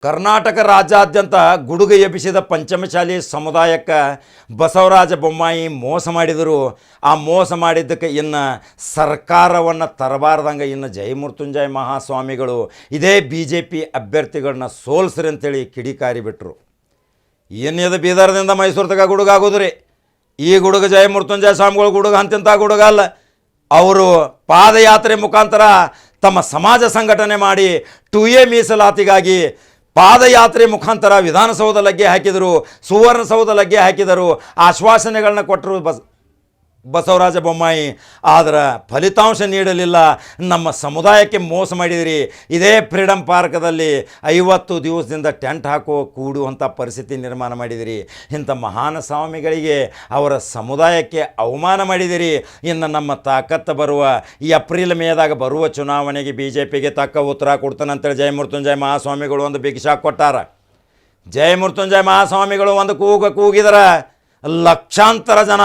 ಕರ್ನಾಟಕ ರಾಜ್ಯಾದ್ಯಂತ ಗುಡುಗು ಎಬ್ಬಿಸಿದ ಪಂಚಮಶಾಲಿ ಸಮುದಾಯಕ್ಕೆ ಬಸವರಾಜ ಬೊಮ್ಮಾಯಿ ಮೋಸ ಮಾಡಿದರು. ಆ ಮೋಸ ಮಾಡಿದ್ದಕ್ಕೆ ಇನ್ನು ಸರ್ಕಾರವನ್ನು ತರಬಾರ್ದಂಗೆ ಇನ್ನು ಜಯಮೃತ್ಯುಂಜಯ ಮಹಾಸ್ವಾಮಿಗಳು ಇದೇ BJP ಅಭ್ಯರ್ಥಿಗಳನ್ನ ಸೋಲ್ಸ್ರಿ ಅಂತೇಳಿ ಕಿಡಿಕಾರಿ ಬಿಟ್ಟರು. ಏನಿದು ಬೀದರ್ದಿಂದ ಮೈಸೂರು ತಗ ಗುಡುಗಾಗೋದು ರೀ. ಈ ಗುಡುಗ ಜಯಮೃತ್ಯುಂಜಯ ಸ್ವಾಮಿಗಳು ಗುಡುಗ ಅಂತಿಂಥ ಗುಡುಗ ಅಲ್ಲ. ಅವರು ಪಾದಯಾತ್ರೆ ಮುಖಾಂತರ ತಮ್ಮ ಸಮಾಜ ಸಂಘಟನೆ ಮಾಡಿ 2A ಮೀಸಲಾತಿಗಾಗಿ ಪಾದಯಾತ್ರೆ ಮುಖಾಂತರ ವಿಧಾನಸೌಧ ಲಗ್ಗೆ ಹಾಕಿದರು, ಸುವರ್ಣಸೌಧ ಲಗ್ಗೆ ಹಾಕಿದರು, ಆಶ್ವಾಸನೆಗಳನ್ನ ಕೊಟ್ಟರು ಬಸವರಾಜ ಬೊಮ್ಮಾಯಿ. ಆದರೆ ಫಲಿತಾಂಶ ನೀಡಲಿಲ್ಲ. ನಮ್ಮ ಸಮುದಾಯಕ್ಕೆ ಮೋಸ ಮಾಡಿದಿರಿ. ಇದೇ ಫ್ರೀಡಮ್ ಪಾರ್ಕದಲ್ಲಿ 50 ದಿವಸದಿಂದ ಟೆಂಟ್ ಕೂಡುವಂಥ ಪರಿಸ್ಥಿತಿ ನಿರ್ಮಾಣ ಮಾಡಿದಿರಿ. ಇಂಥ ಮಹಾನ ಸ್ವಾಮಿಗಳಿಗೆ ಅವರ ಸಮುದಾಯಕ್ಕೆ ಅವಮಾನ ಮಾಡಿದಿರಿ. ಇನ್ನು ನಮ್ಮ ತಾಕತ್ತು ಬರುವ ಈ ಏಪ್ರಿಲ್ ಮೇದಾಗ ಬರುವ ಚುನಾವಣೆಗೆ BJPಗೆ ತಕ್ಕ ಉತ್ತರ ಕೊಡ್ತಾನಂತೇಳಿ ಜಯಮೃತ್ಯುಂಜಯ ಮಹಾಸ್ವಾಮಿಗಳು ಒಂದು ಬಿಗ್ ಶಾಕ್ ಕೊಟ್ಟಾರ. ಜಯಮೃತ್ಯುಂಜಯ ಮಹಾಸ್ವಾಮಿಗಳು ಒಂದು ಕೂಗಿದರೆ ಲಕ್ಷಾಂತರ ಜನ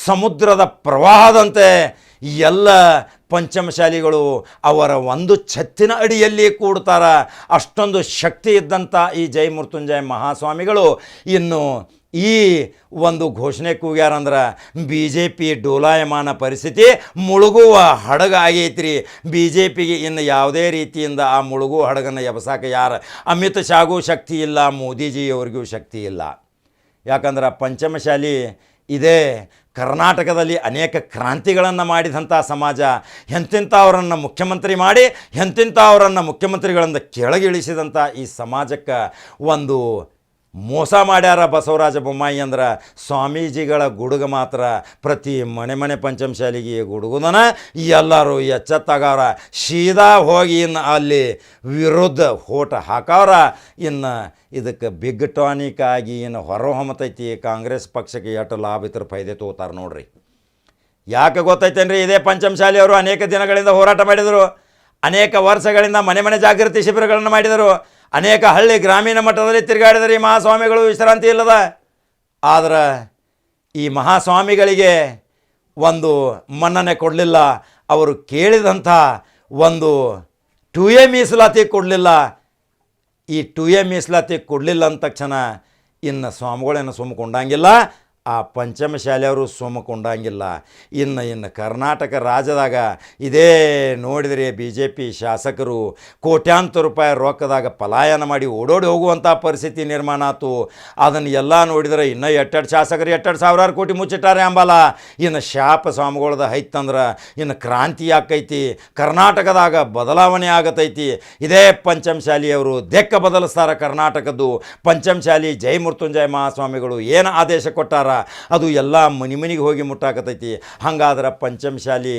ಸಮುದ್ರದ ಪ್ರವಾಹದಂತೆ ಎಲ್ಲ ಪಂಚಮಶಾಲಿಗಳು ಅವರ ಒಂದು ಛತ್ತಿನ ಅಡಿಯಲ್ಲಿ ಕೂಡ್ತಾರ. ಅಷ್ಟೊಂದು ಶಕ್ತಿ ಇದ್ದಂಥ ಈ ಜಯಮೃತ್ಯುಂಜಯ ಮಹಾಸ್ವಾಮಿಗಳು ಇನ್ನು ಈ ಒಂದು ಘೋಷಣೆ ಕೂಗ್ಯಾರಂದ್ರೆ BJP ಡೋಲಾಯಮಾನ ಪರಿಸ್ಥಿತಿ ಮುಳುಗುವ ಹಡಗ ಆಗೈತ್ರಿ. BJPಗೆ ಇನ್ನು ಯಾವುದೇ ರೀತಿಯಿಂದ ಆ ಮುಳುಗುವ ಹಡಗನ್ನು ಎಬಸಾಕ ಯಾರು ಅಮಿತ್ ಶಾಗೂ ಶಕ್ತಿ ಇಲ್ಲ, ಮೋದಿಜಿಯವರಿಗೂ ಶಕ್ತಿ ಇಲ್ಲ. ಯಾಕಂದ್ರೆ ಪಂಚಮಶಾಲಿ ಇದೇ ಕರ್ನಾಟಕದಲ್ಲಿ ಅನೇಕ ಕ್ರಾಂತಿಗಳನ್ನು ಮಾಡಿದಂಥ ಸಮಾಜ. ಎಂತಿಂಥವರನ್ನು ಮುಖ್ಯಮಂತ್ರಿ ಮಾಡಿ ಎಂತಿಂಥವರನ್ನು ಮುಖ್ಯಮಂತ್ರಿಗಳಿಂದ ಕೆಳಗಿಳಿಸಿದಂಥ ಈ ಸಮಾಜಕ್ಕೆ ಒಂದು ಮೋಸ ಮಾಡ್ಯಾರ ಬಸವರಾಜ ಬೊಮ್ಮಾಯಿ. ಅಂದ್ರೆ ಸ್ವಾಮೀಜಿಗಳ ಗುಡುಗ ಮಾತ್ರ ಪ್ರತಿ ಮನೆ ಪಂಚಮಶಾಲಿಗೆ ಗುಡುಗುದನ ಎಲ್ಲರೂ ಎಚ್ಚತ್ತಾಗವ್ರ. ಸೀದಾ ಹೋಗಿ ಇನ್ನು ಅಲ್ಲಿ ವಿರುದ್ಧ ಓಟ್ ಹಾಕವ್ರ. ಇನ್ನು ಇದಕ್ಕೆ ಬಿಗ್ ಟಾನಿಕ್ ಆಗಿ ಇನ್ನು ಹೊರಹೊಮ್ಮತೈತಿ ಕಾಂಗ್ರೆಸ್ ಪಕ್ಷಕ್ಕೆ ಎಷ್ಟು ಲಾಭ ಇತರ ಫೈದೆ ತಗೋತಾರೆ ನೋಡ್ರಿ. ಯಾಕೆ ಗೊತ್ತೈತೇನ್ರಿ? ಇದೇ ಪಂಚಮಶಾಲಿಯವರು ಅನೇಕ ದಿನಗಳಿಂದ ಹೋರಾಟ ಮಾಡಿದರು. ಅನೇಕ ವರ್ಷಗಳಿಂದ ಮನೆ ಜಾಗೃತಿ ಶಿಬಿರಗಳನ್ನು ಮಾಡಿದರು. ಅನೇಕ ಹಳ್ಳಿ ಗ್ರಾಮೀಣ ಮಟ್ಟದಲ್ಲಿ ತಿರುಗಾಡಿದರೆ ಈ ಮಹಾಸ್ವಾಮಿಗಳು ವಿಶ್ರಾಂತಿ ಇಲ್ಲದ. ಆದರೆ ಈ ಮಹಾಸ್ವಾಮಿಗಳಿಗೆ ಒಂದು ಮನ್ನಣೆ ಕೊಡಲಿಲ್ಲ. ಅವರು ಕೇಳಿದಂಥ ಒಂದು 2A ಮೀಸಲಾತಿ ಕೊಡಲಿಲ್ಲ. ಈ 2A ಮೀಸಲಾತಿ ಕೊಡಲಿಲ್ಲ ಅಂದ ತಕ್ಷಣ ಇನ್ನು ಸ್ವಾಮಿಗಳೇನು ಸುಮ್ಮಕೊಂಡಂಗಿಲ್ಲ, ಆ ಪಂಚಮಶಾಲಿಯವರು ಸುಮ್ಮಕೊಂಡಂಗಿಲ್ಲ. ಇನ್ನು ಕರ್ನಾಟಕ ರಾಜ್ಯದಾಗ ಇದೇ ನೋಡಿದರೆ BJP ಶಾಸಕರು ಕೋಟ್ಯಾಂತರ ರೂಪಾಯಿ ರೊಕ್ಕದಾಗ ಪಲಾಯನ ಮಾಡಿ ಓಡೋಡಿ ಹೋಗುವಂಥ ಪರಿಸ್ಥಿತಿ ನಿರ್ಮಾಣ ಆಯ್ತು. ಅದನ್ನು ಎಲ್ಲ ನೋಡಿದರೆ ಇನ್ನೂ ಎಟ್ಟೆರಡು ಶಾಸಕರು 2,000 ಕೋಟಿ ಮುಚ್ಚಿಟ್ಟಾರೆ ಅಂಬಲ್ಲ. ಇನ್ನು ಶಾಪ ಸ್ವಾಮಿಗಳದ ಐತಂದ್ರೆ ಇನ್ನು ಕ್ರಾಂತಿ ಆಕೈತಿ, ಕರ್ನಾಟಕದಾಗ ಬದಲಾವಣೆ ಆಗತೈತಿ. ಇದೇ ಪಂಚಮಶಾಲಿಯವರು ದೆಕ್ಕ ಬದಲಿಸ್ತಾರೆ ಕರ್ನಾಟಕದ್ದು. ಪಂಚಮಶಾಲಿ ಜಯಮೃತ್ಯುಂಜಯ ಮಹಾಸ್ವಾಮಿಗಳು ಏನು ಆದೇಶ ಕೊಟ್ಟಾರ ಅದು ಎಲ್ಲ ಮನಿಗೆ ಹೋಗಿ ಮುಟ್ಟಾಕತೈತಿ. ಹಾಗಾದ್ರೆ ಪಂಚಮಶಾಲಿ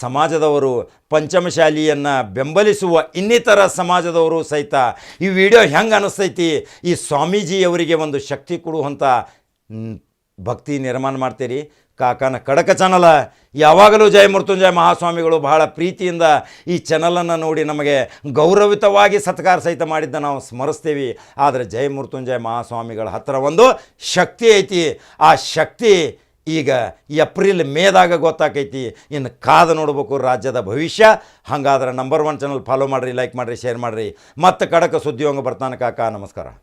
ಸಮಾಜದವರು, ಪಂಚಮಶಾಲಿಯನ್ನು ಬೆಂಬಲಿಸುವ ಇನ್ನಿತರ ಸಮಾಜದವರು ಸಹಿತ ಈ ವಿಡಿಯೋ ಹೆಂಗೆ ಅನ್ನಿಸ್ತೈತಿ? ಈ ಸ್ವಾಮೀಜಿಯವರಿಗೆ ಒಂದು ಶಕ್ತಿ ಕೊಡುವಂಥ ಭಕ್ತಿ ನಿರ್ಮಾಣ ಮಾಡ್ತೀರಿ. ಕಾಕನ ಖಡಕ ಚಾನಲ ಯಾವಾಗಲೂ ಜಯಮೃತ್ಯುಂಜಯ ಮಹಾಸ್ವಾಮಿಗಳು ಬಹಳ ಪ್ರೀತಿಯಿಂದ ಈ ಚಾನಲನ್ನು ನೋಡಿ ನಮಗೆ ಗೌರವಿತವಾಗಿ ಸತ್ಕಾರ ಸಹಿತ ಮಾಡಿದ್ದ ನಾವು ಸ್ಮರಿಸ್ತೀವಿ. ಆದರೆ ಜಯಮೃತ್ಯುಂಜಯ ಮಹಾಸ್ವಾಮಿಗಳ ಹತ್ತಿರ ಒಂದು ಶಕ್ತಿ ಐತಿ. ಆ ಶಕ್ತಿ ಈಗ ಏಪ್ರಿಲ್ ಮೇದಾಗ ಗೊತ್ತಾಕೈತಿ. ಇನ್ನು ಕಾದು ನೋಡ್ಬೇಕು ರಾಜ್ಯದ ಭವಿಷ್ಯ. ಹಾಗಾದ್ರೆ ನಂಬರ್ 1 ಚಾನಲ್ ಫಾಲೋ ಮಾಡಿರಿ, ಲೈಕ್ ಮಾಡಿರಿ, ಶೇರ್ ಮಾಡಿರಿ. ಮತ್ತು ಖಡಕ ಸುದ್ದಿವಂಗ ಬರ್ತಾನೆ ಕಾಕ. ನಮಸ್ಕಾರ.